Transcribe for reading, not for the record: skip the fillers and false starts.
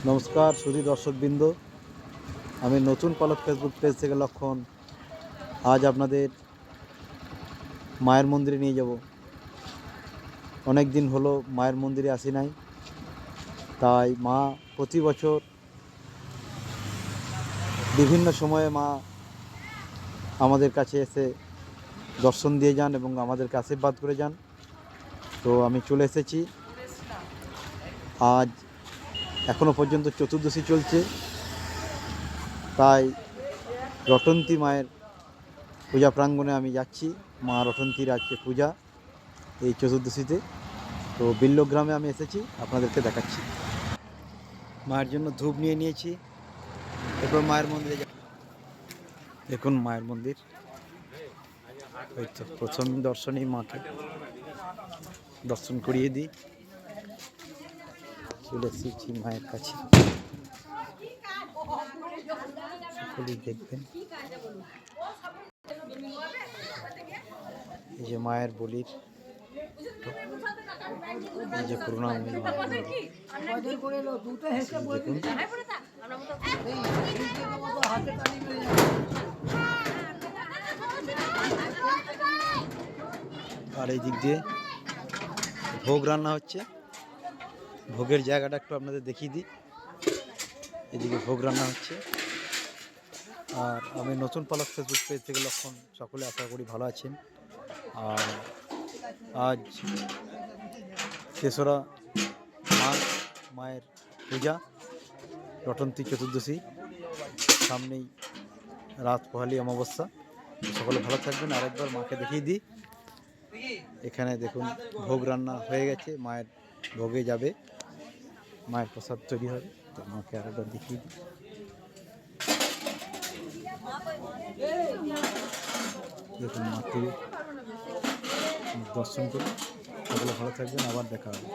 নমস্কার সুধী দর্শকবৃন্দ, আমি নতুন পালক ফেসবুক পেজ থেকে লক্ষণ। আজ আপনাদের মায়ের মন্দিরে নিয়ে যাব। অনেক দিন হলো মায়ের মন্দিরে আসি নাই, তাই মা প্রতি বছর বিভিন্ন সময়ে মা আমাদের কাছে এসে দর্শন দিয়ে যান এবং আমাদেরকে আশীর্বাদ করে যান। তো আমি চলে এসেছি। আজ এখনও পর্যন্ত চতুর্দশী চলছে, তাই রটন্তী মায়ের পূজা প্রাঙ্গণে আমি যাচ্ছি। মা রটন্তীর আজকে পূজা এই চতুর্দশীতে। তো বিল্লগ্রামে আমি এসেছি, আপনাদেরকে দেখাচ্ছি। মায়ের জন্য ধূপ নিয়ে নিয়েছি, এরপর মায়ের মন্দিরে দেখুন মায়ের মন্দির। ওই তো প্রথম দর্শনই মাকে দর্শন করিয়ে দিই। চলে এসেছি মায়ের কাছে, সকলেই দেখবেন। এই যে মায়ের বলির, এই যে করুণাময়ী আর এই দিক দিয়ে ভোগ রান্না হচ্ছে। ভোগের জায়গাটা একটু আপনাদের দেখিয়ে দিই। এদিকে ভোগ রান্না হচ্ছে। আর আমি নতুন পালক ফেসবুক পেজ থেকে লক্ষণ। সকলে আশা করি ভালো আছেন। আর আজ তেসরা মায়ের পূজা, রটন্তী চতুর্দশী, সামনেই রাত পোহালি অমাবস্যা। সকলে ভালো থাকবেন। আরেকবার মাকে দেখিয়ে দিই। এখানে দেখুন ভোগ রান্না হয়ে গেছে, মায়ের ভোগে যাবে, মায়ের প্রসাদ তৈরি হবে। তো মাকে আরেকবার দেখিয়ে দিই। দেখুন মাকে দর্শন করুন। সকলে ভালো থাকবেন, আবার দেখা হবে।